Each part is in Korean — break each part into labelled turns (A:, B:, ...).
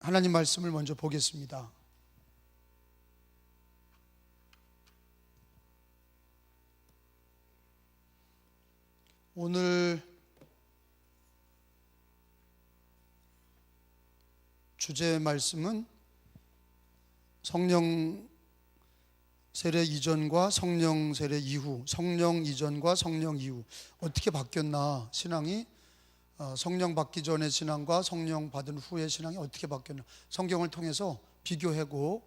A: 하나님 말씀을 먼저 보겠습니다. 오늘 주제 말씀은 성령 세례 이전과 성령 세례 이후, 성령 이전과 성령 이후 어떻게 바뀌었나, 신앙이 성령 받기 전의 신앙과 성령 받은 후의 신앙이 어떻게 바뀌었나, 성경을 통해서 비교하고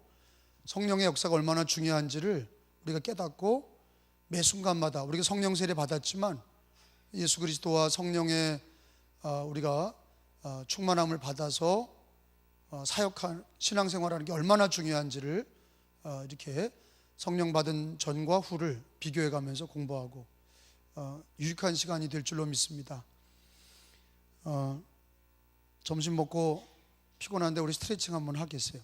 A: 성령의 역사가 얼마나 중요한지를 우리가 깨닫고, 매 순간마다 우리가 성령 세례 받았지만 예수 그리스도와 성령의 우리가 충만함을 받아서 사역한 신앙생활하는 게 얼마나 중요한지를 이렇게 성령 받은 전과 후를 비교해 가면서 공부하고 유익한 시간이 될 줄로 믿습니다. 점심 먹고 피곤한데 우리 스트레칭 한번 하겠어요.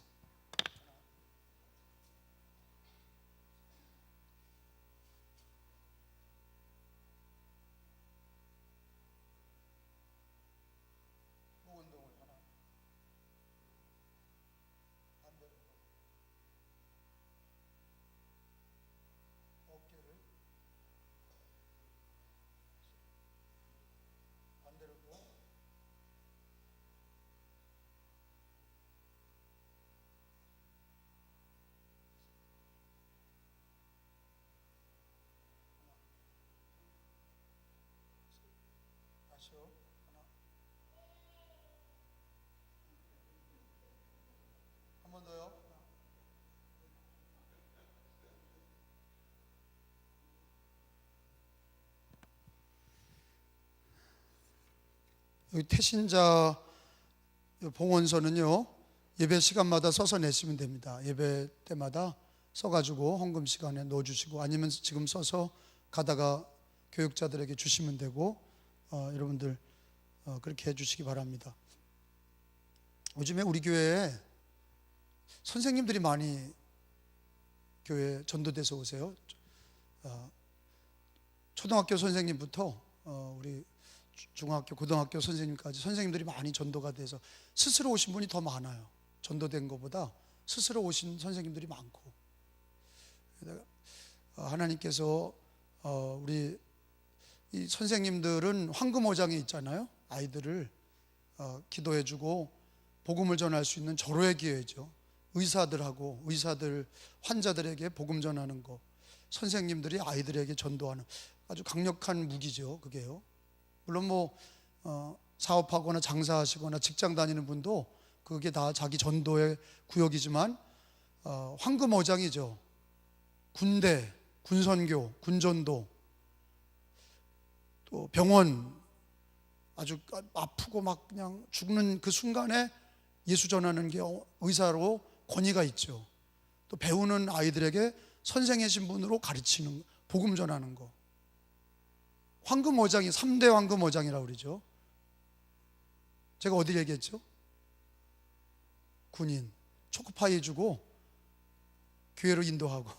A: 한 번 더요. 여기 태신자 봉헌서는요, 예배 시간마다 써서 내시면 됩니다. 예배 때마다 써가지고 헌금 시간에 넣어주시고, 아니면 지금 써서 가다가 교육자들에게 주시면 되고, 여러분들 그렇게 해주시기 바랍니다. 요즘에 우리 교회에 선생님들이 많이 교회에 전도돼서 오세요. 초등학교 선생님부터 우리 중학교, 고등학교 선생님까지 선생님들이 많이 전도가 돼서 스스로 오신 분이 더 많아요. 전도된 것보다 스스로 오신 선생님들이 많고, 하나님께서 우리 이 선생님들은 황금오장에 있잖아요. 아이들을 기도해주고 복음을 전할 수 있는 절호의 기회죠. 의사들 환자들에게 복음 전하는 거, 선생님들이 아이들에게 전도하는 아주 강력한 무기죠. 그게요. 물론 사업하거나 장사하시거나 직장 다니는 분도 그게 다 자기 전도의 구역이지만, 황금어장이죠. 군대, 군선교, 군전도, 또 병원, 아주 아프고 막 그냥 죽는 그 순간에 예수 전하는 게 의사로 권위가 있죠. 또 배우는 아이들에게 선생의 신분으로 가르치는, 복음 전하는 거. 황금어장이 3대 황금어장이라고 그러죠. 제가 어디 얘기했죠? 군인, 초코파이 주고 교회로 인도하고,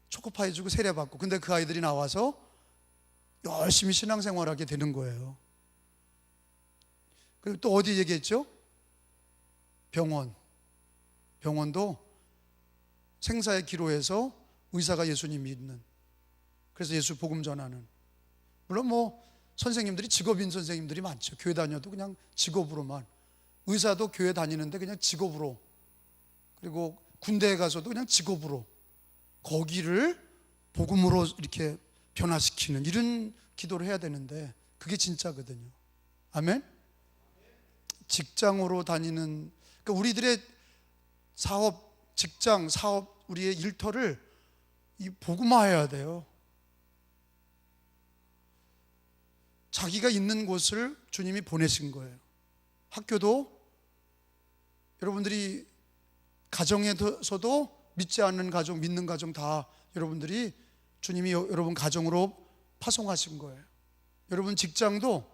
A: 초코파이 주고 세례받고, 근데 그 아이들이 나와서 열심히 신앙생활하게 되는 거예요. 그리고 또 어디 얘기했죠? 병원도 생사의 기로에서 의사가 예수님 믿는, 그래서 예수 복음 전하는. 물론 선생님들이 직업인 선생님들이 많죠. 교회 다녀도 그냥 직업으로만, 의사도 교회 다니는데 그냥 직업으로, 그리고 군대에 가서도 그냥 직업으로 거기를 복음으로 이렇게 변화시키는 이런 기도를 해야 되는데, 그게 진짜거든요. 아멘? 직장으로 다니는, 그러니까 우리들의 사업, 직장, 사업, 우리의 일터를 이 복음화해야 돼요. 자기가 있는 곳을 주님이 보내신 거예요. 학교도 여러분들이, 가정에서도 믿지 않는 가정, 믿는 가정 다 여러분들이 주님이 여러분 가정으로 파송하신 거예요. 여러분 직장도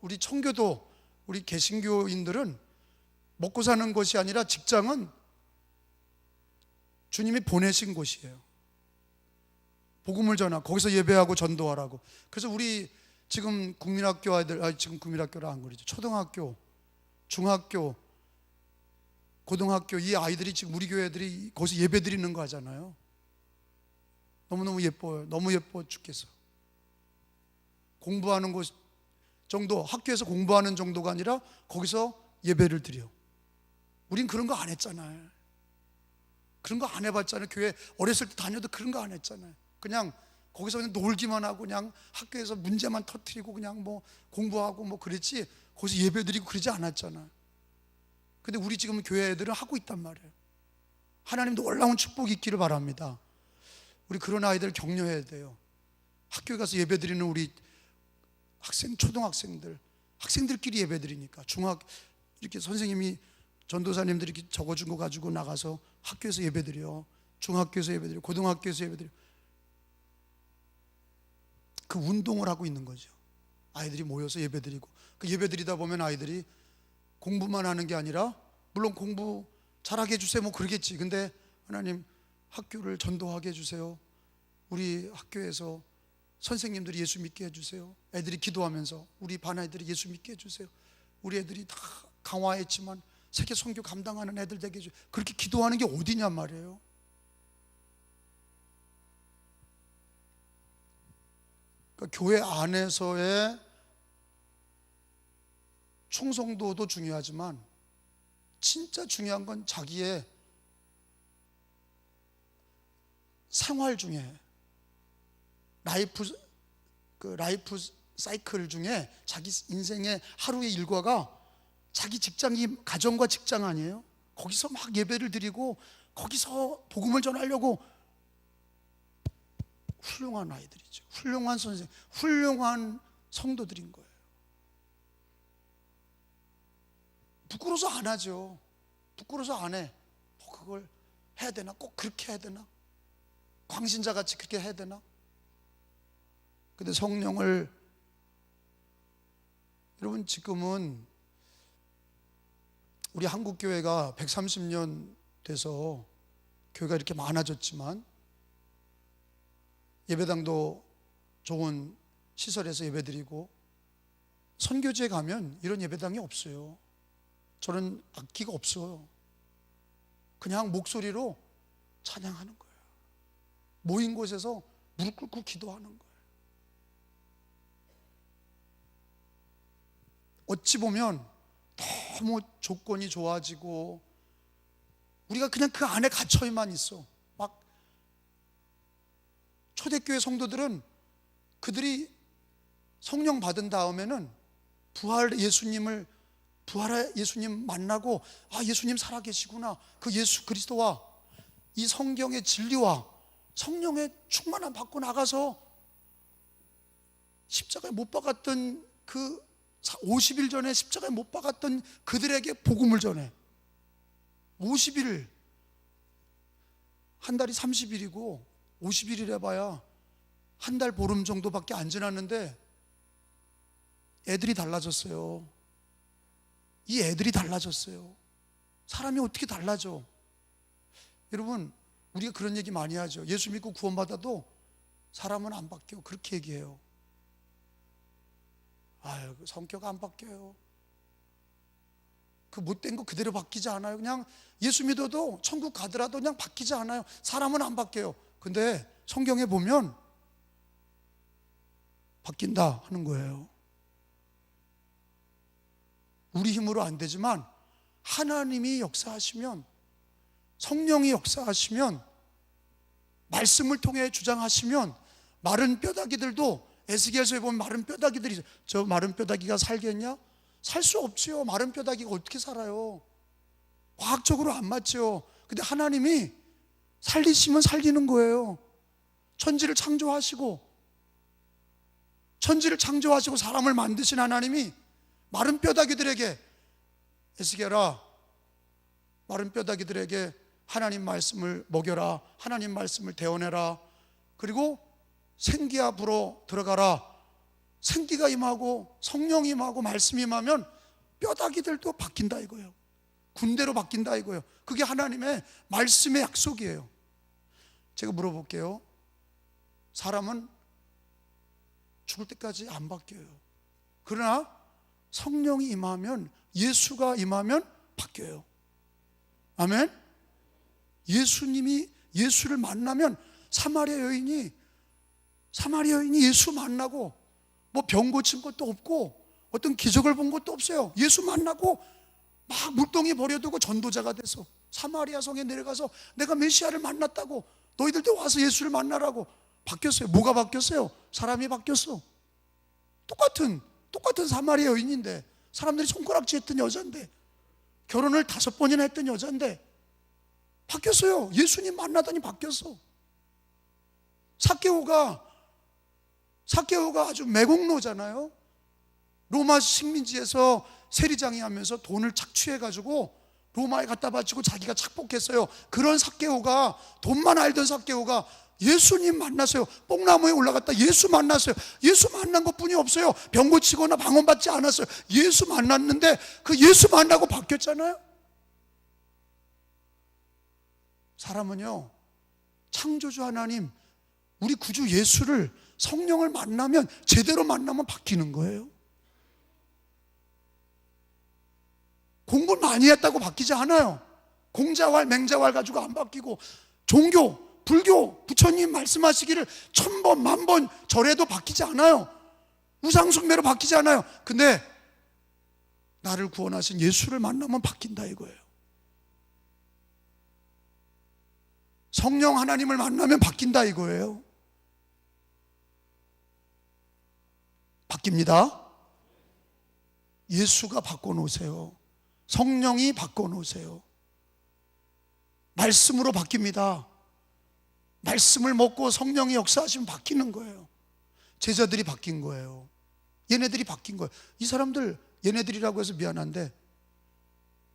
A: 우리 청교도, 우리 개신교인들은 먹고 사는 것이 아니라 직장은 주님이 보내신 곳이에요. 복음을 전하고 거기서 예배하고 전도하라고. 그래서 우리 지금 국민학교 아이들, 지금 국민학교라 안 그러죠. 초등학교, 중학교, 고등학교 이 아이들이 지금 우리 교회 애들이 거기서 예배 드리는 거 하잖아요. 너무너무 예뻐요. 너무 예뻐 죽겠어. 공부하는 곳 정도, 학교에서 공부하는 정도가 아니라 거기서 예배를 드려. 우린 그런 거 안 했잖아요. 그런 거 안 해봤잖아요. 교회 어렸을 때 다녀도 그런 거 안 했잖아요. 그냥 거기서 그냥 놀기만 하고 그냥 학교에서 문제만 터뜨리고 그냥 뭐 공부하고 뭐 그랬지, 거기서 예배 드리고 그러지 않았잖아요. 근데 우리 지금 교회 애들은 하고 있단 말이에요. 하나님도 놀라운 축복이 있기를 바랍니다. 우리 그런 아이들 격려해야 돼요. 학교에 가서 예배 드리는 우리 초등학생들, 학생들끼리 예배 드리니까 이렇게 선생님이 전도사님들이 이렇게 적어준 거 가지고 나가서 학교에서 예배 드려. 중학교에서 예배 드려. 고등학교에서 예배 드려. 그 운동을 하고 있는 거죠. 아이들이 모여서 예배 드리고, 그 예배 드리다 보면 아이들이 공부만 하는 게 아니라, 물론 공부 잘하게 해주세요 뭐 그러겠지. 근데 하나님 학교를 전도하게 해주세요. 우리 학교에서 선생님들이 예수 믿게 해주세요. 애들이 기도하면서 우리 반 애들이 예수 믿게 해주세요. 우리 애들이 다 강화했지만 세계 선교 감당하는 애들 되게 해주세요. 그렇게 기도하는 게 어디냔 말이에요. 그러니까 교회 안에서의 충성도도 중요하지만 진짜 중요한 건 자기의 생활 중에 라이프 사이클 중에 자기 인생의 하루의 일과가 자기 직장이 가정과 직장 아니에요? 거기서 막 예배를 드리고 거기서 복음을 전하려고. 훌륭한 아이들이죠. 훌륭한 선생, 훌륭한 성도들인 거예요. 부끄러워서 안 하죠. 부끄러워서 안 해. 그걸 해야 되나? 꼭 그렇게 해야 되나? 광신자같이 그렇게 해야 되나? 근데 성령을, 여러분 지금은 우리 한국교회가 130년 돼서 교회가 이렇게 많아졌지만 예배당도 좋은 시설에서 예배드리고, 선교지에 가면 이런 예배당이 없어요. 저는 악기가 없어요. 그냥 목소리로 찬양하는 거예요. 모인 곳에서 무릎 꿇고 기도하는 거예요. 어찌 보면 너무 조건이 좋아지고 우리가 그냥 그 안에 갇혀만 있어. 막 초대교회 성도들은 그들이 성령 받은 다음에는 부활의 예수님 만나고, 아, 예수님 살아계시구나, 그 예수 그리스도와 이 성경의 진리와 성령의 충만함 받고 나가서 십자가에 못 박았던 그 50일 전에 십자가에 못 박았던 그들에게 복음을 전해. 50일, 한 달이 30일이고 50일을 해봐야 한 달 보름 정도밖에 안 지났는데 애들이 달라졌어요. 이 애들이 달라졌어요. 사람이 어떻게 달라져? 여러분, 우리가 그런 얘기 많이 하죠. 예수 믿고 구원받아도 사람은 안 바뀌어. 그렇게 얘기해요. 아유, 성격 안 바뀌어요. 그 못된 거 그대로 바뀌지 않아요. 그냥 예수 믿어도 천국 가더라도 그냥 바뀌지 않아요. 사람은 안 바뀌어요. 근데 성경에 보면 바뀐다 하는 거예요. 우리 힘으로 안 되지만 하나님이 역사하시면, 성령이 역사하시면, 말씀을 통해 주장하시면 마른 뼈다귀들도, 에스겔서에 보면 마른 뼈다귀들이, 저 마른 뼈다귀가 살겠냐? 살 수 없지요. 마른 뼈다귀가 어떻게 살아요? 과학적으로 안 맞죠. 근데 하나님이 살리시면 살리는 거예요. 천지를 창조하시고 사람을 만드신 하나님이 마른 뼈다귀들에게, 에스겔아, 마른 뼈다귀들에게 하나님 말씀을 먹여라, 하나님 말씀을 대언해라, 그리고 생기야 불어 들어가라. 생기가 임하고 성령이 임하고 말씀이 임하면 뼈다귀들도 바뀐다 이거예요. 군대로 바뀐다 이거예요. 그게 하나님의 말씀의 약속이에요. 제가 물어볼게요. 사람은 죽을 때까지 안 바뀌어요. 그러나 성령이 임하면, 예수가 임하면 바뀌어요. 아멘. 예수를 만나면 사마리아 여인이 예수 만나고 뭐 병 고친 것도 없고 어떤 기적을 본 것도 없어요. 예수 만나고 막 물동이 버려두고 전도자가 돼서 사마리아 성에 내려가서 내가 메시아를 만났다고, 너희들도 와서 예수를 만나라고 바뀌었어요. 뭐가 바뀌었어요? 사람이 바뀌었어. 똑같은 사마리아 여인인데, 사람들이 손가락질 했던 여자인데, 결혼을 5번이나 했던 여자인데 바뀌었어요. 예수님 만나더니 바뀌었어. 삭개오가 아주 매국노잖아요. 로마 식민지에서 세리장이 하면서 돈을 착취해가지고 로마에 갖다 바치고 자기가 착복했어요. 그런 삭개오가, 돈만 알던 삭개오가 예수님 만났어요. 뽕나무에 올라갔다 예수 만났어요. 예수 만난 것뿐이 없어요. 병 고치거나 방언받지 않았어요. 예수 만났는데 그 예수 만나고 바뀌었잖아요. 사람은요, 창조주 하나님, 우리 구주 예수를, 성령을 만나면, 제대로 만나면 바뀌는 거예요. 공부를 많이 했다고 바뀌지 않아요. 공자왈 맹자왈 가지고 안 바뀌고, 종교, 불교, 부처님 말씀하시기를 1000번 만번 절해도 바뀌지 않아요. 우상숭배로 바뀌지 않아요. 근데 나를 구원하신 예수를 만나면 바뀐다 이거예요. 성령 하나님을 만나면 바뀐다 이거예요. 바뀝니다. 예수가 바꿔놓으세요. 성령이 바꿔놓으세요. 말씀으로 바뀝니다. 말씀을 먹고 성령이 역사하시면 바뀌는 거예요. 제자들이 바뀐 거예요. 얘네들이 바뀐 거예요. 이 사람들, 얘네들이라고 해서 미안한데,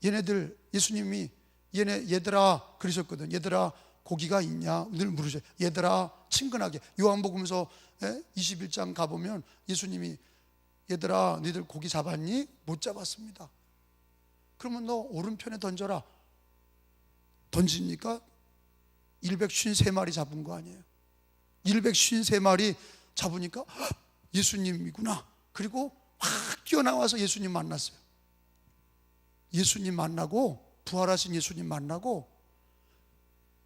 A: 얘네들, 예수님이 얘들아 그러셨거든. 얘들아 고기가 있냐 늘 물으셔요. 얘들아 친근하게. 요한복음서 21장 가보면 예수님이 얘들아 너희들 고기 잡았니? 못 잡았습니다. 그러면 너 오른편에 던져라. 던지니까 153마리 잡은 거 아니에요. 153마리 잡으니까 예수님이구나. 그리고 확 뛰어나와서 예수님 만났어요. 예수님 만나고, 부활하신 예수님 만나고,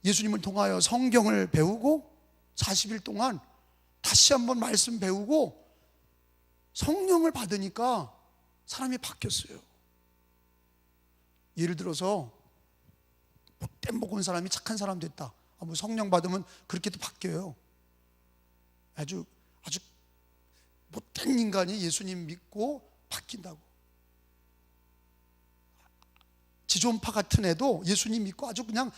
A: 예수님을 통하여 성경을 배우고 40일 동안 다시 한번 말씀 배우고 성령을 받으니까 사람이 바뀌었어요. 예를 들어서 못된 복 온 사람이 착한 사람 됐다. 뭐 성령 받으면 그렇게도 바뀌어요. 아주 못된 인간이 예수님 믿고 바뀐다고. 지존파 같은 애도 예수님 믿고 아주 그냥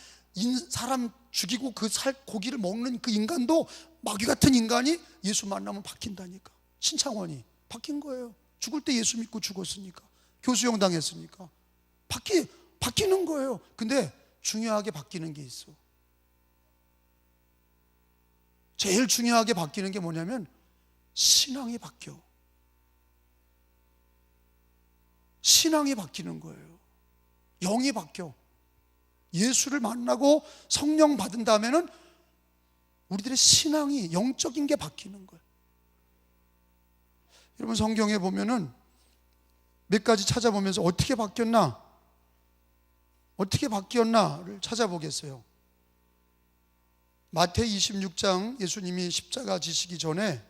A: 사람 죽이고 그 고기를 먹는 그 인간도, 마귀 같은 인간이 예수 만나면 바뀐다니까. 신창원이 바뀐 거예요. 죽을 때 예수 믿고 죽었으니까. 교수형 당했으니까. 바뀌는 거예요. 근데 중요하게 바뀌는 게 있어. 제일 중요하게 바뀌는 게 뭐냐면 신앙이 바뀌어. 신앙이 바뀌는 거예요. 영이 바뀌어. 예수를 만나고 성령 받은 다음에는 우리들의 신앙이, 영적인 게 바뀌는 거예요. 여러분 성경에 보면은 몇 가지 찾아보면서 어떻게 바뀌었나를 찾아보겠어요. 마태이 26장, 예수님이 십자가 지시기 전에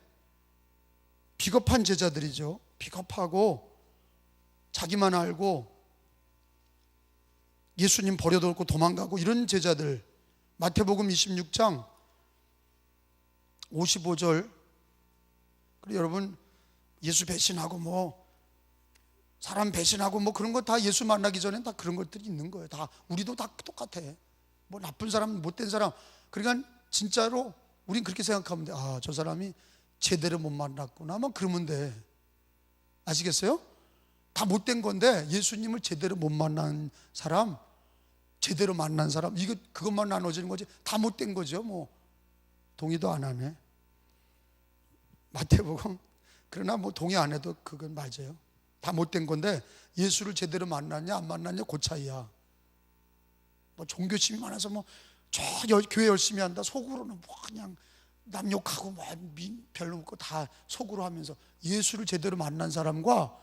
A: 비겁한 제자들이죠. 비겁하고 자기만 알고 예수님 버려놓고 도망가고 이런 제자들. 마태복음 26장 55절. 그리고 여러분 예수 배신하고 뭐 사람 배신하고 뭐 그런 거 다 예수 만나기 전엔 다 그런 것들이 있는 거예요. 다 우리도 다 똑같아. 뭐 나쁜 사람, 못된 사람. 그러니까 진짜로 우린 그렇게 생각하면 돼. 아, 저 사람이 제대로 못 만났구나. 뭐 그러면 돼. 아시겠어요? 다 못된 건데 예수님을 제대로 못 만난 사람, 제대로 만난 사람, 그것만 나눠지는 거지. 다 못된 거죠. 뭐 동의도 안 하네. 마태복음. 그러나 뭐 동의 안 해도 그건 맞아요. 다 못된 건데 예수를 제대로 만났냐 안 만났냐 그 차이야. 뭐 종교심이 많아서 뭐 저 교회 열심히 한다 속으로는 뭐 그냥 남 욕하고 뭐 별로 없고 다 속으로 하면서, 예수를 제대로 만난 사람과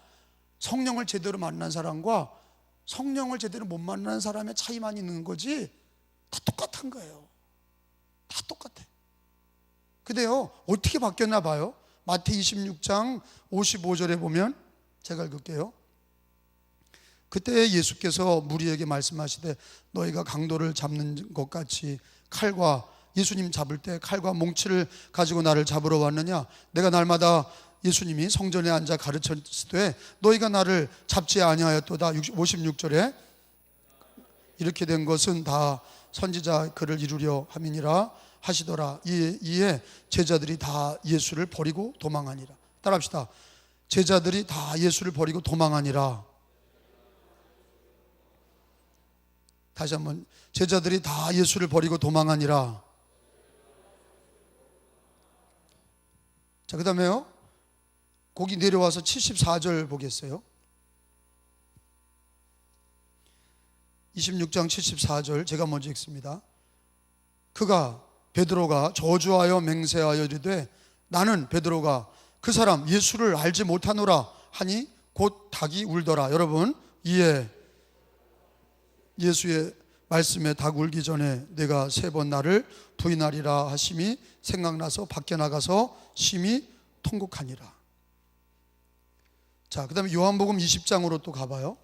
A: 성령을 제대로 만난 사람과 성령을 제대로 못 만나는 사람의 차이만 있는 거지 다 똑같은 거예요. 다 똑같아. 근데요, 어떻게 바뀌었나 봐요. 마태복음 26장 55절에 보면, 제가 읽을게요. 그때 예수께서 무리에게 말씀하시되 너희가 강도를 잡는 것 같이 칼과, 예수님 잡을 때 칼과 몽치를 가지고 나를 잡으러 왔느냐? 내가 날마다, 예수님이 성전에 앉아 가르쳤을 때 너희가 나를 잡지 아니하였도다. 56절에 이렇게 된 것은 다 선지자 글을 이루려 함이니라 하시더라. 이에 제자들이 다 예수를 버리고 도망하니라. 따라합시다. 제자들이 다 예수를 버리고 도망하니라. 다시 한번, 제자들이 다 예수를 버리고 도망하니라. 자, 그 다음에요, 거기 내려와서 74절 보겠어요. 26장 74절 제가 먼저 읽습니다. 베드로가 저주하여 맹세하여 이르되 나는, 베드로가 그 사람 예수를 알지 못하노라 하니 곧 닭이 울더라. 여러분, 이에 예수의 말씀에 닭 울기 전에 내가 3번 나를 부인하리라 하심이 생각나서 밖에 나가서 심히 통곡하니라. 자, 그 다음에 요한복음 20장으로 또 가봐요.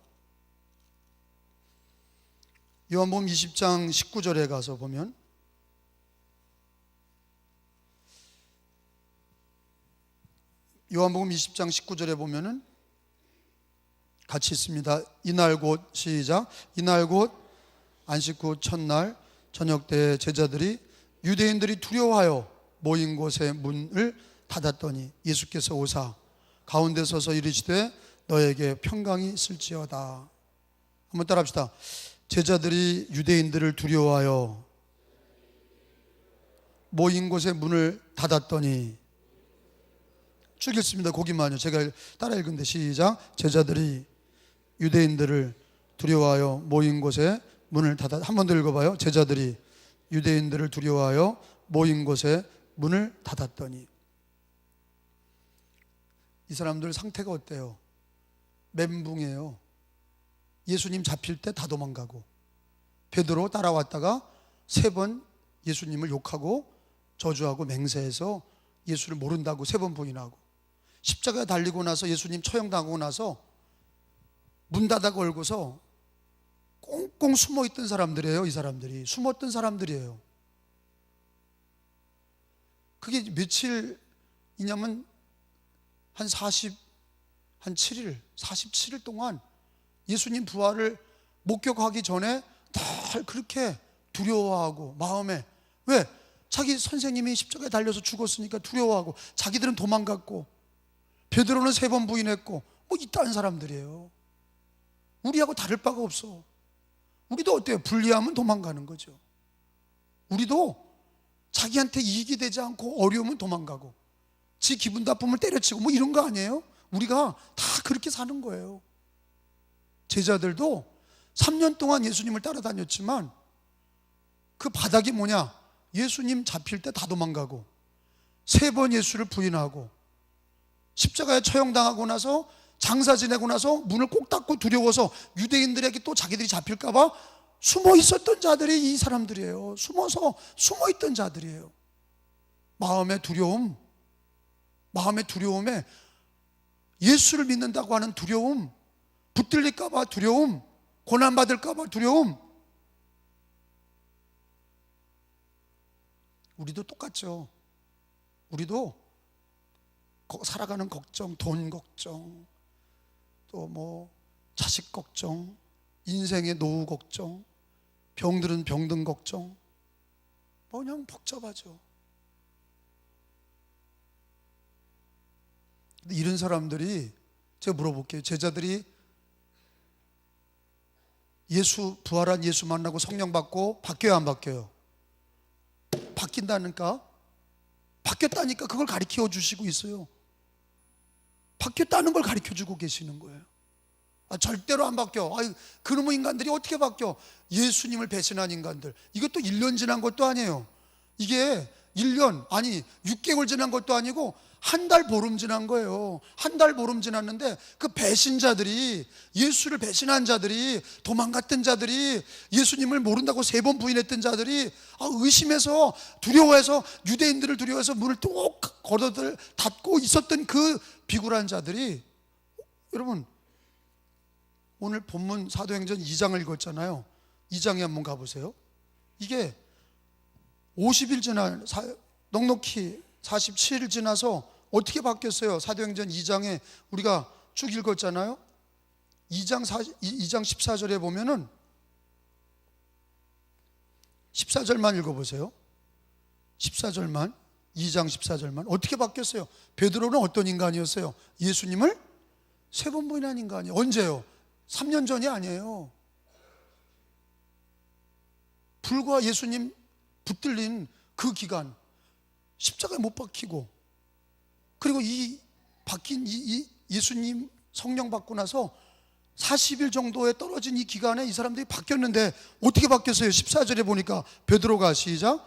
A: 요한복음 20장 19절에 가서 보면, 요한복음 20장 19절에 보면은 같이 있습니다. 이날 곧, 시작. 이날 곧 안식 후 첫날 저녁 때 제자들이, 유대인들이 두려워하여 모인 곳의 문을 닫았더니 예수께서 오사 가운데 서서 이르시되 너에게 평강이 있을지어다. 한번 따라합시다. 제자들이 유대인들을 두려워하여 모인 곳의 문을 닫았더니, 쭉 읽습니다. 거기만요. 제가 따라 읽은데, 시작. 제자들이 유대인들을 두려워하여 모인 곳에 문을 닫아. 한 번 더 읽어봐요. 제자들이 유대인들을 두려워하여 모인 곳에 문을 닫았더니. 이 사람들 상태가 어때요? 멘붕이에요. 예수님 잡힐 때 다 도망가고, 베드로 따라왔다가 3번 예수님을 욕하고 저주하고 맹세해서 예수를 모른다고 3번 부인하고, 십자가에 달리고 나서 예수님 처형당하고 나서 문 닫아 걸고서 꽁꽁 숨어있던 사람들이에요. 이 사람들이 숨었던 사람들이에요. 그게 며칠이냐면 한 47일 동안 예수님 부활을 목격하기 전에 늘 그렇게 두려워하고, 마음에, 왜? 자기 선생님이 십자가에 달려서 죽었으니까 두려워하고, 자기들은 도망갔고, 베드로는 3번 부인했고, 뭐 이딴 사람들이에요. 우리하고 다를 바가 없어. 우리도 어때요? 불리하면 도망가는 거죠. 우리도 자기한테 이익이 되지 않고 어려우면 도망가고, 지 기분 나쁘면 때려치고, 뭐 이런 거 아니에요? 우리가 다 그렇게 사는 거예요. 제자들도 3년 동안 예수님을 따라다녔지만 그 바닥이 뭐냐? 예수님 잡힐 때 다 도망가고, 3번 예수를 부인하고, 십자가에 처형당하고 나서 장사 지내고 나서 문을 꼭 닫고 두려워서 유대인들에게 또 자기들이 잡힐까 봐 숨어 있었던 자들이 이 사람들이에요. 숨어 있던 자들이에요. 마음의 두려움에, 예수를 믿는다고 하는 두려움, 붙들릴까 봐 두려움, 고난받을까 봐 두려움. 우리도 똑같죠. 우리도 살아가는 걱정, 돈 걱정, 또 뭐 자식 걱정, 인생의 노후 걱정, 병들은 병든 걱정, 뭐 그냥 복잡하죠. 근데 이런 사람들이, 제가 물어볼게요. 제자들이 부활한 예수 만나고 성령 받고 바뀌어야 안 바뀌어요? 바뀐다니까? 바뀌었다니까 그걸 가르쳐 주시고 있어요. 바뀌었다는 걸 가르쳐 주고 계시는 거예요. 절대로 안 바뀌어. 그놈의 인간들이 어떻게 바뀌어? 예수님을 배신한 인간들. 이것도 1년 지난 것도 아니에요. 이게 1년 아니 6개월 지난 것도 아니고 한 달 보름 지난 거예요. 한 달 보름 지났는데 그 배신자들이, 예수를 배신한 자들이, 도망갔던 자들이, 예수님을 모른다고 3번 부인했던 자들이 의심해서 두려워해서, 유대인들을 두려워해서 문을 뚝 걸어들 닫고 있었던 그 비굴한 자들이, 여러분 오늘 본문 사도행전 2장을 읽었잖아요. 2장에 한번 가보세요. 이게 50일 지난, 넉넉히 47일 지나서 어떻게 바뀌었어요? 사도행전 2장에 우리가 쭉 읽었잖아요. 2장 14절에 보면은 14절만 읽어보세요. 14절만, 2장 14절만. 어떻게 바뀌었어요? 베드로는 어떤 인간이었어요? 예수님을 3번 부인한 인간이에요. 언제요? 3년 전이 아니에요. 불과 예수님 붙들린 그 기간, 십자가에 못 박히고, 그리고 이 박힌 이 예수님 성령 받고 나서 40일 정도에 떨어진 이 기간에 이 사람들이 바뀌었는데 어떻게 바뀌었어요? 14절에 보니까 베드로가, 시작,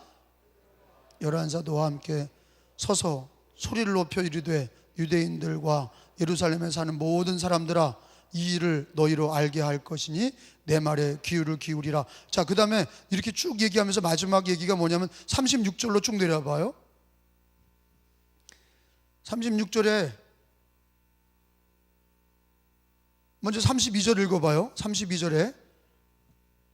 A: 11사도와 함께 서서 소리를 높여 이르되 유대인들과 예루살렘에 사는 모든 사람들아, 이 일을 너희로 알게 할 것이니 내 말에 귀를 기울이라. 자, 그 다음에 이렇게 쭉 얘기하면서 마지막 얘기가 뭐냐면 36절로 쭉 내려봐요. 36절에 먼저 32절 읽어봐요. 32절에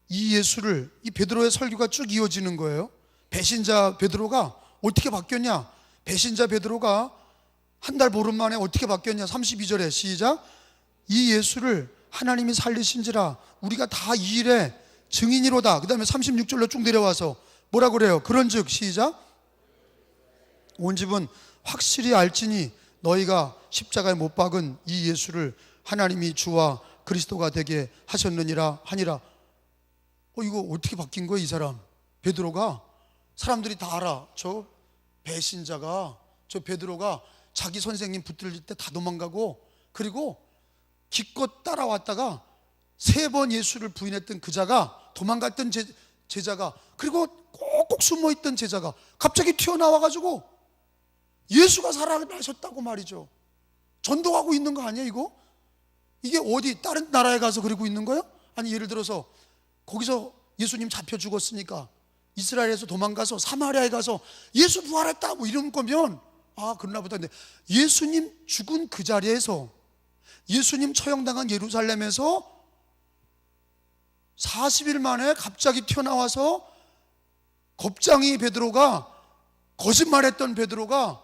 A: 이 예수를, 이 베드로의 설교가 쭉 이어지는 거예요. 배신자 베드로가 어떻게 바뀌었냐? 배신자 베드로가 한 달 보름 만에 어떻게 바뀌었냐? 32절에 시작, 이 예수를 하나님이 살리신지라 우리가 다 이 일의 증인이로다. 그 다음에 36절로 쭉 내려와서 뭐라고 그래요? 그런즉, 시작, 온 집은 확실히 알지니 너희가 십자가에 못 박은 이 예수를 하나님이 주와 그리스도가 되게 하셨느니라 하니라. 이거 어떻게 바뀐 거예요? 이 사람 베드로가, 사람들이 다 알아. 저 배신자가, 저 베드로가 자기 선생님 붙들릴 때 다 도망가고, 그리고 기껏 따라왔다가 3번 예수를 부인했던 그 자가, 도망갔던 제자가, 그리고 꼭꼭 숨어있던 제자가 갑자기 튀어나와가지고 예수가 살아나셨다고 말이죠. 전도하고 있는 거 아니에요 이거? 이게 어디 다른 나라에 가서 그러고 있는 거예요? 아니 예를 들어서 거기서 예수님 잡혀 죽었으니까 이스라엘에서 도망가서 사마리아에 가서 예수 부활했다 뭐 이런 거면 그러나 보다. 근데 예수님 죽은 그 자리에서, 예수님 처형당한 예루살렘에서 40일 만에 갑자기 튀어나와서 겁쟁이 베드로가, 거짓말했던 베드로가,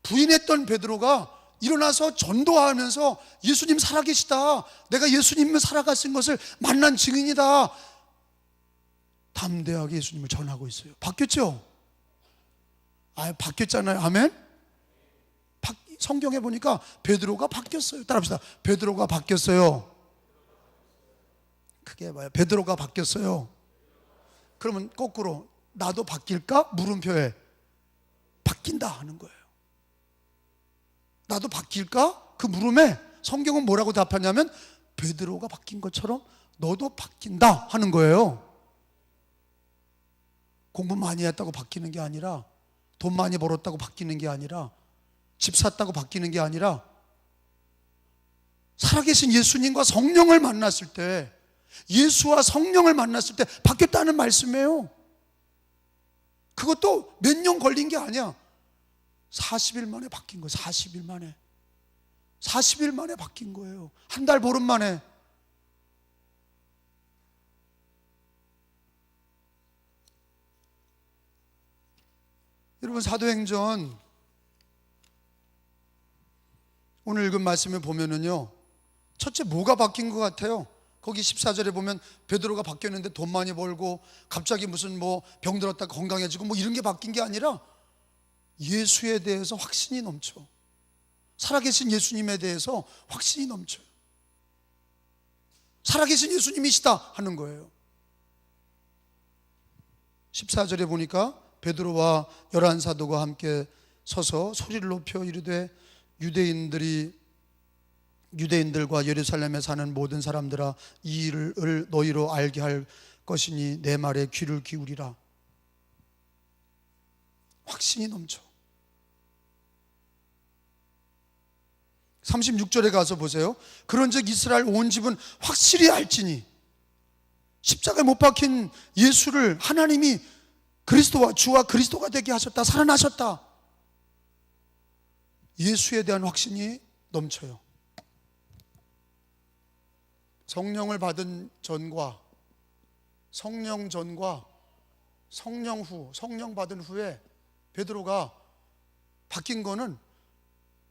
A: 부인했던 베드로가 일어나서 전도하면서 예수님 살아계시다, 내가 예수님을 살아가신 것을 만난 증인이다, 담대하게 예수님을 전하고 있어요. 바뀌었죠? 바뀌었잖아요. 아멘? 성경에 보니까 베드로가 바뀌었어요. 따라합시다. 베드로가 바뀌었어요. 그게 뭐예요? 베드로가 바뀌었어요. 그러면 거꾸로 나도 바뀔까? 물음표에 바뀐다 하는 거예요. 나도 바뀔까? 그 물음에 성경은 뭐라고 답하냐면 베드로가 바뀐 것처럼 너도 바뀐다 하는 거예요. 공부 많이 했다고 바뀌는 게 아니라, 돈 많이 벌었다고 바뀌는 게 아니라, 집 샀다고 바뀌는 게 아니라, 살아계신 예수님과 성령을 만났을 때, 예수와 성령을 만났을 때 바뀌었다는 말씀이에요. 그것도 몇 년 걸린 게 아니야. 40일 만에 바뀐 거예요. 40일 만에. 40일 만에 바뀐 거예요. 한 달 보름 만에. 여러분 사도행전 오늘 읽은 말씀을 보면은요, 첫째 뭐가 바뀐 것 같아요? 거기 14절에 보면 베드로가 바뀌었는데 돈 많이 벌고 갑자기 무슨 병 들었다가 건강해지고 이런 게 바뀐 게 아니라 예수에 대해서 확신이 넘쳐. 살아계신 예수님에 대해서 확신이 넘쳐요. 살아계신 예수님이시다 하는 거예요. 14절에 보니까 베드로와 11사도가 함께 서서 소리를 높여 이르되 유대인들과 예루살렘에 사는 모든 사람들아, 이 일을 너희로 알게 할 것이니 내 말에 귀를 기울이라. 확신이 넘쳐. 36절에 가서 보세요. 그런즉 이스라엘 온 집은 확실히 알지니 십자가에 못 박힌 예수를 하나님이 그리스도와 주와 그리스도가 되게 하셨다. 살아나셨다. 예수에 대한 확신이 넘쳐요. 성령을 받은 전과 성령 전과 성령 후, 성령 받은 후에 베드로가 바뀐 거는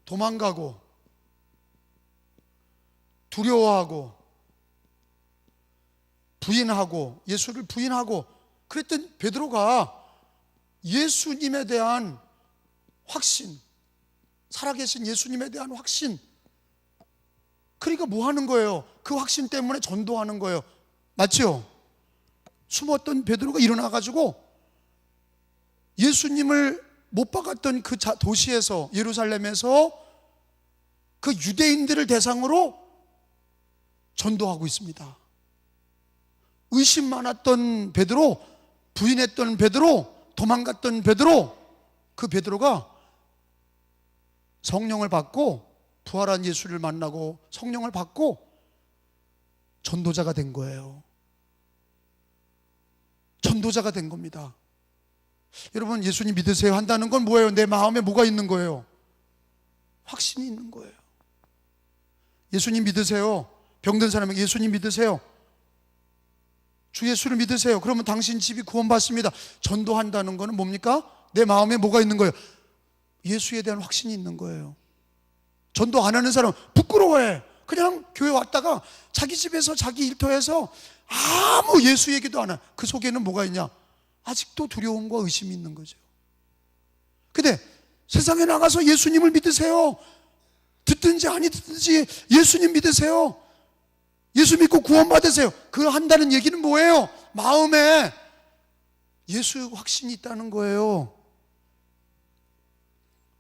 A: 도망가고 두려워하고 부인하고 예수를 부인하고 그랬던 베드로가 예수님에 대한 확신, 살아계신 예수님에 대한 확신, 그러니까 뭐 하는 거예요? 그 확신 때문에 전도하는 거예요. 맞죠? 숨었던 베드로가 일어나가지고 예수님을 못 박았던 그 도시에서, 예루살렘에서 그 유대인들을 대상으로 전도하고 있습니다. 의심 많았던 베드로, 부인했던 베드로, 도망갔던 베드로, 그 베드로가 성령을 받고 부활한 예수를 만나고 성령을 받고 전도자가 된 거예요. 전도자가 된 겁니다. 여러분, 예수님 믿으세요 한다는 건 뭐예요? 내 마음에 뭐가 있는 거예요? 확신이 있는 거예요. 예수님 믿으세요. 병든 사람에게 예수님 믿으세요. 주 예수를 믿으세요. 그러면 당신 집이 구원받습니다. 전도한다는 거는 뭡니까? 내 마음에 뭐가 있는 거예요? 예수에 대한 확신이 있는 거예요. 전도 안 하는 사람은 부끄러워해. 그냥 교회 왔다가 자기 집에서 자기 일터에서 아무 예수 얘기도 안 해. 그 속에는 뭐가 있냐? 아직도 두려움과 의심이 있는 거죠. 근데 세상에 나가서 예수님을 믿으세요. 듣든지 아니 듣든지 예수님 믿으세요. 예수 믿고 구원받으세요. 그거 한다는 얘기는 뭐예요? 마음에 예수 확신이 있다는 거예요.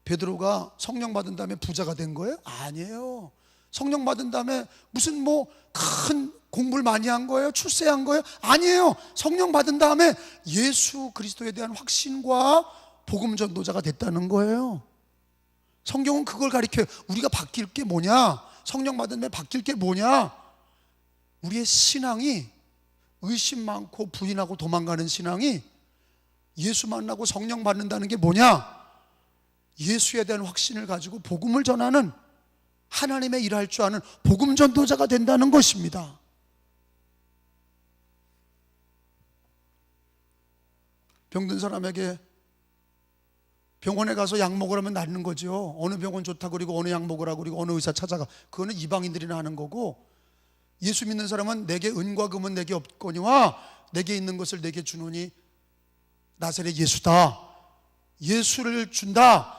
A: 베드로가 성령 받은 다음에 부자가 된 거예요? 아니에요. 성령 받은 다음에 무슨 큰 공부를 많이 한 거예요? 출세한 거예요? 아니에요. 성령 받은 다음에 예수 그리스도에 대한 확신과 복음 전도자가 됐다는 거예요. 성경은 그걸 가리켜요. 우리가 바뀔 게 뭐냐? 성령 받은 다음에 바뀔 게 뭐냐? 우리의 신앙이 의심 많고 부인하고 도망가는 신앙이 예수 만나고 성령 받는다는 게 뭐냐? 예수에 대한 확신을 가지고 복음을 전하는, 하나님의 일할 줄 아는 복음 전도자가 된다는 것입니다. 병든 사람에게 병원에 가서 약 먹으라면 낫는 거죠. 어느 병원 좋다 그리고 어느 약 먹으라고 그리고 어느 의사 찾아가. 그거는 이방인들이나 하는 거고, 예수 믿는 사람은 내게 은과 금은 내게 없거니와 내게 있는 것을 내게 주노니 나사렛 예수다. 예수를 준다.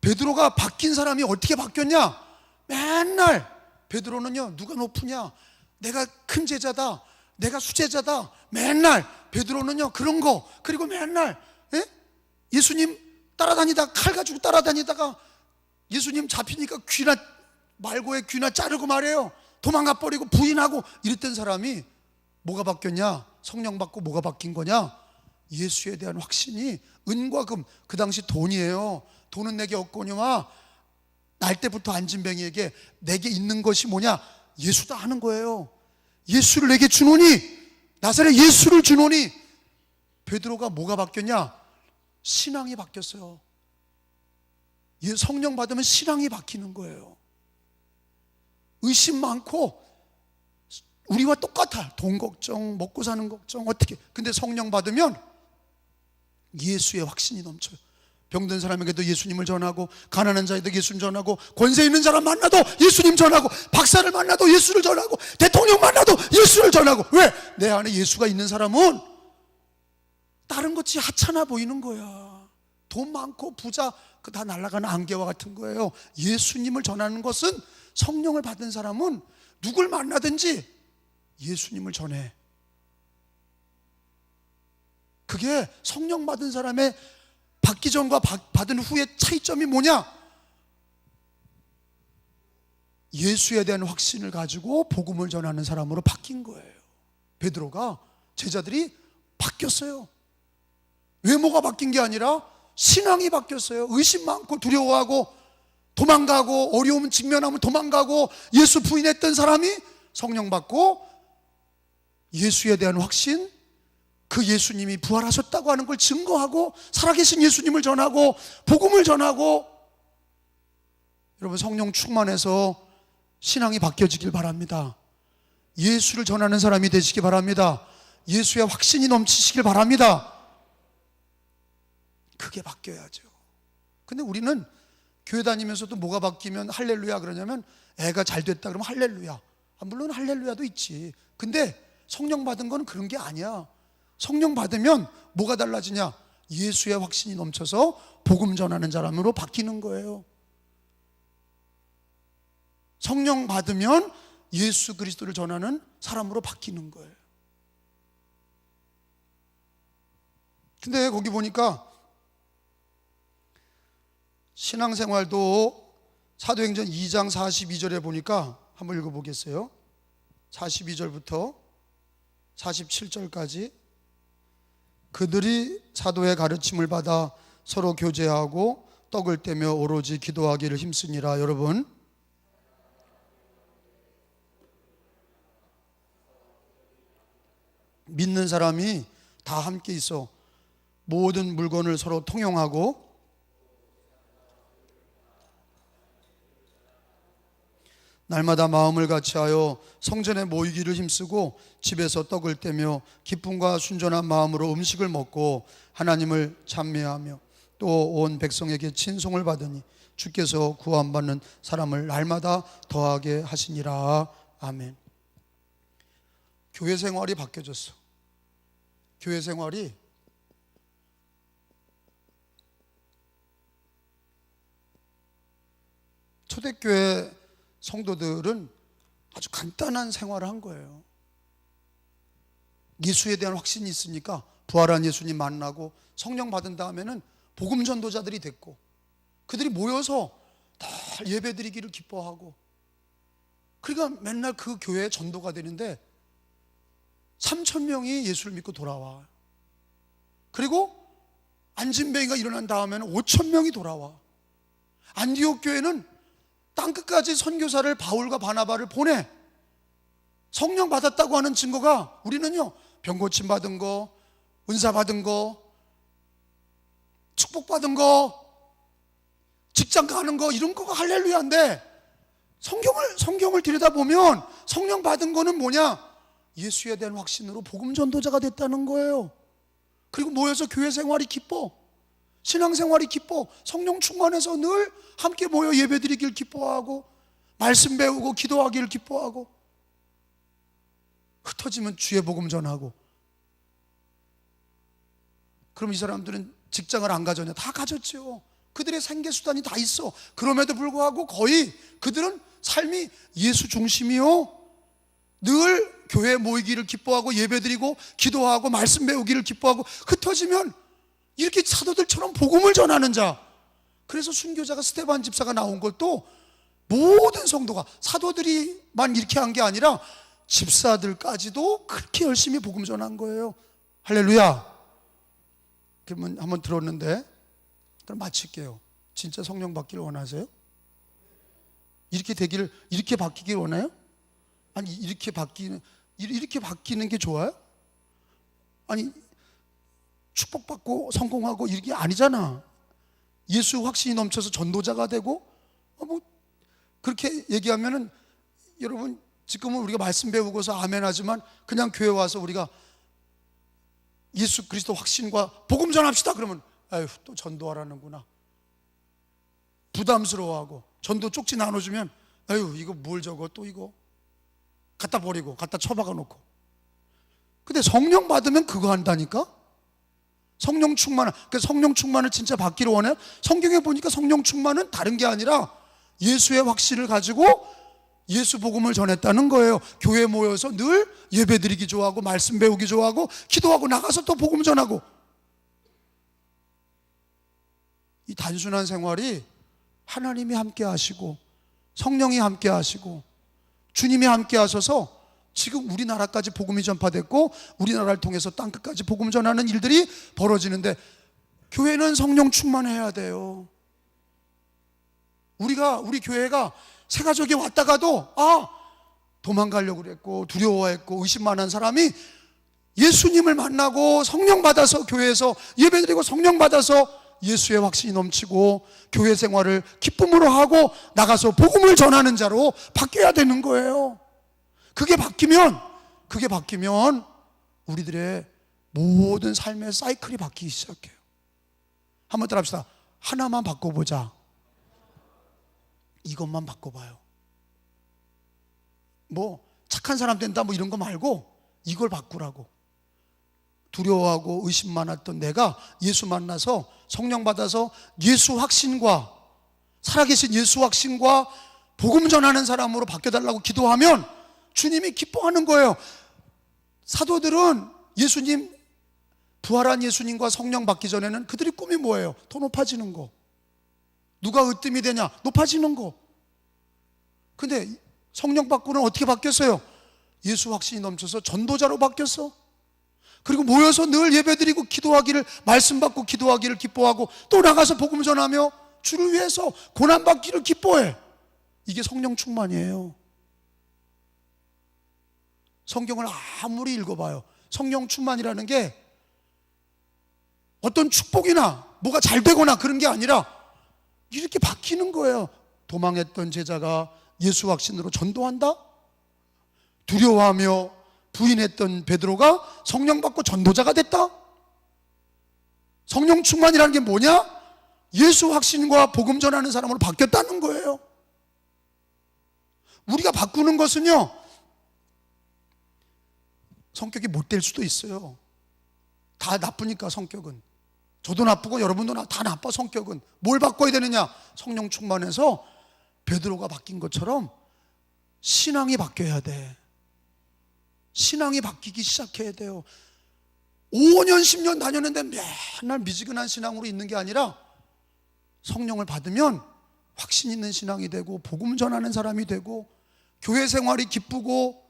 A: 베드로가 바뀐 사람이 어떻게 바뀌었냐? 맨날 베드로는요, 누가 높으냐? 내가 큰 제자다, 내가 수제자다. 맨날 베드로는요 그런 거. 그리고 맨날 예수님 따라다니다가, 칼 가지고 따라다니다가 예수님 잡히니까 귀나, 말고의 귀나 자르고 말해요. 도망가 버리고 부인하고 이랬던 사람이 뭐가 바뀌었냐? 성령 받고 뭐가 바뀐 거냐? 예수에 대한 확신이, 은과 금, 그 당시 돈이에요. 돈은 내게 없거니와 날 때부터 안진뱅이에게 내게 있는 것이 뭐냐? 예수다 하는 거예요. 예수를 내게 주노니, 나사렛 예수를 주노니. 베드로가 뭐가 바뀌었냐? 신앙이 바뀌었어요. 성령 받으면 신앙이 바뀌는 거예요. 의심 많고 우리와 똑같아. 돈 걱정, 먹고 사는 걱정, 어떻게. 근데 성령 받으면 예수의 확신이 넘쳐요. 병든 사람에게도 예수님을 전하고, 가난한 자에도 예수님 전하고, 권세 있는 사람 만나도 예수님 전하고, 박사를 만나도 예수를 전하고, 대통령 만나도 예수를 전하고. 왜? 내 안에 예수가 있는 사람은 다른 것이 하찮아 보이는 거야. 돈 많고 부자 그 다 날아가는 안개와 같은 거예요. 예수님을 전하는 것은, 성령을 받은 사람은 누굴 만나든지 예수님을 전해. 그게 성령 받은 사람의 받기 전과 받은 후의 차이점이 뭐냐? 예수에 대한 확신을 가지고 복음을 전하는 사람으로 바뀐 거예요. 베드로가, 제자들이 바뀌었어요. 외모가 바뀐 게 아니라 신앙이 바뀌었어요. 의심 많고 두려워하고 도망가고 어려움 직면하면 도망가고 예수 부인했던 사람이 성령 받고 예수에 대한 확신, 그 예수님이 부활하셨다고 하는 걸 증거하고 살아계신 예수님을 전하고 복음을 전하고, 여러분 성령 충만해서 신앙이 바뀌어지길 바랍니다. 예수를 전하는 사람이 되시기 바랍니다. 예수의 확신이 넘치시길 바랍니다. 그게 바뀌어야죠. 근데 우리는 교회 다니면서도 뭐가 바뀌면 할렐루야 그러냐면, 애가 잘 됐다 그러면 할렐루야. 물론 할렐루야도 있지. 근데 성령 받은 건 그런 게 아니야. 성령 받으면 뭐가 달라지냐? 예수의 확신이 넘쳐서 복음 전하는 사람으로 바뀌는 거예요. 성령 받으면 예수 그리스도를 전하는 사람으로 바뀌는 거예요. 근데 거기 보니까 신앙생활도 사도행전 2장 42절에 보니까 한번 읽어보겠어요. 42절부터 47절까지. 그들이 사도의 가르침을 받아 서로 교제하고 떡을 떼며 오로지 기도하기를 힘쓰니라. 여러분, 믿는 사람이 다 함께 있어 모든 물건을 서로 통용하고 날마다 마음을 같이하여 성전에 모이기를 힘쓰고 집에서 떡을 떼며 기쁨과 순전한 마음으로 음식을 먹고 하나님을 찬미하며 또 온 백성에게 친송을 받으니 주께서 구원받는 사람을 날마다 더하게 하시니라. 아멘. 교회 생활이 바뀌어졌어. 교회 생활이 초대교회 성도들은 아주 간단한 생활을 한 거예요. 예수에 대한 확신이 있으니까 부활한 예수님 만나고 성령 받은 다음에는 복음 전도자들이 됐고, 그들이 모여서 다 예배드리기를 기뻐하고, 그러니까 맨날 그 교회에 전도가 되는데 3,000명이 예수를 믿고 돌아와. 그리고 안진뱅이가 일어난 다음에는 5,000명이 돌아와. 안디옥 교회는 땅끝까지 선교사를 바울과 바나바를 보내. 성령 받았다고 하는 증거가, 우리는요 병 고침 받은 거, 은사 받은 거, 축복 받은 거, 직장 가는 거, 이런 거가 할렐루야인데, 성경을 들여다보면 성령 받은 거는 뭐냐? 예수에 대한 확신으로 복음 전도자가 됐다는 거예요. 그리고 모여서 교회 생활이 기뻐, 신앙생활이 기뻐, 성령 충만해서 늘 함께 모여 예배드리길 기뻐하고 말씀 배우고 기도하기를 기뻐하고, 흩어지면 주의 복음 전하고. 그럼 이 사람들은 직장을 안 가졌냐? 다 가졌죠. 그들의 생계수단이 다 있어. 그럼에도 불구하고 거의 그들은 삶이 예수 중심이요, 늘 교회에 모이기를 기뻐하고 예배드리고 기도하고 말씀 배우기를 기뻐하고, 흩어지면 이렇게 사도들처럼 복음을 전하는 자. 그래서 순교자가 스데반 집사가 나온 것도 모든 성도가, 사도들이만 이렇게 한 게 아니라 집사들까지도 그렇게 열심히 복음 전한 거예요. 할렐루야. 그러면 한번 들었는데, 그럼 마칠게요. 진짜 성령 받기를 원하세요? 이렇게 바뀌길 원해요? 아니 이렇게 바뀌는 게 좋아요? 아니 축복받고 성공하고 이게 아니잖아. 예수 확신이 넘쳐서 전도자가 되고, 뭐 그렇게 얘기하면은, 여러분 지금은 우리가 말씀 배우고서 아멘 하지만 그냥 교회 와서 우리가 예수 그리스도 확신과 복음 전합시다 그러면 아유 또 전도하라는구나, 부담스러워하고, 전도 쪽지 나눠주면 아유 이거 뭘 적어, 또 이거 갖다 버리고 갖다 처박아 놓고. 근데 성령 받으면 그거 한다니까. 성령 충만을, 그러니까 성령 충만을 진짜 받기를 원해요. 성경에 보니까 성령 충만은 다른 게 아니라 예수의 확신을 가지고 예수 복음을 전했다는 거예요. 교회에 모여서 늘 예배드리기 좋아하고 말씀 배우기 좋아하고 기도하고 나가서 또 복음 전하고. 이 단순한 생활이 하나님이 함께 하시고 성령이 함께 하시고 주님이 함께 하셔서 지금 우리나라까지 복음이 전파됐고 우리나라를 통해서 땅끝까지 복음 전하는 일들이 벌어지는데, 교회는 성령 충만해야 돼요. 우리 교회가 새가족이 왔다가도 도망가려고 그랬고 두려워했고 의심 많은 사람이 예수님을 만나고 성령 받아서 교회에서 예배드리고 성령 받아서 예수의 확신이 넘치고 교회 생활을 기쁨으로 하고 나가서 복음을 전하는 자로 바뀌어야 되는 거예요. 그게 바뀌면 우리들의 모든 삶의 사이클이 바뀌기 시작해요. 한번 따라합시다. 하나만 바꿔보자. 이것만 바꿔봐요. 뭐 착한 사람 된다 뭐 이런 거 말고 이걸 바꾸라고. 두려워하고 의심 많았던 내가 예수 만나서 성령 받아서 예수 확신과 살아계신 예수 확신과 복음 전하는 사람으로 바뀌어달라고 기도하면 주님이 기뻐하는 거예요. 사도들은 예수님, 부활한 예수님과 성령 받기 전에는 그들의 꿈이 뭐예요? 더 높아지는 거. 누가 으뜸이 되냐? 높아지는 거. 근데 성령 받고는 어떻게 바뀌었어요? 예수 확신이 넘쳐서 전도자로 바뀌었어. 그리고 모여서 늘 예배드리고 기도하기를, 말씀 받고 기도하기를 기뻐하고 또 나가서 복음 전하며 주를 위해서 고난받기를 기뻐해. 이게 성령 충만이에요. 성경을 아무리 읽어봐요, 성령 충만이라는 게 어떤 축복이나 뭐가 잘 되거나 그런 게 아니라 이렇게 바뀌는 거예요. 도망했던 제자가 예수 확신으로 전도한다? 두려워하며 부인했던 베드로가 성령 받고 전도자가 됐다? 성령 충만이라는 게 뭐냐? 예수 확신과 복음 전하는 사람으로 바뀌었다는 거예요. 우리가 바꾸는 것은요, 성격이 못될 수도 있어요. 다 나쁘니까 성격은. 저도 나쁘고 여러분도 다 나빠. 성격은 뭘 바꿔야 되느냐? 성령 충만해서 베드로가 바뀐 것처럼 신앙이 바뀌어야 돼. 신앙이 바뀌기 시작해야 돼요. 5년 10년 다녔는데 맨날 미지근한 신앙으로 있는 게 아니라 성령을 받으면 확신 있는 신앙이 되고 복음 전하는 사람이 되고 교회 생활이 기쁘고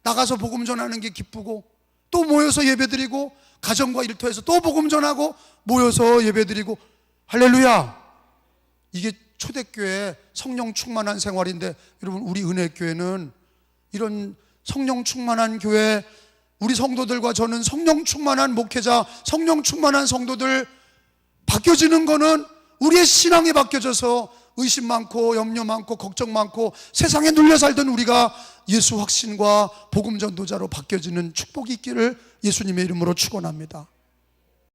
A: 나가서 복음 전하는 게 기쁘고 또 모여서 예배드리고 가정과 일터에서 또 복음 전하고 모여서 예배드리고 할렐루야. 이게 초대교회 성령 충만한 생활인데, 여러분 우리 은혜교회는 이런 성령 충만한 교회, 우리 성도들과 저는 성령 충만한 목회자, 성령 충만한 성도들, 바뀌어지는 거는 우리의 신앙이 바뀌어져서 의심 많고 염려 많고 걱정 많고 세상에 눌려 살던 우리가 예수 확신과 복음 전도자로 바뀌어지는 축복이 있기를 예수님의 이름으로 축원합니다.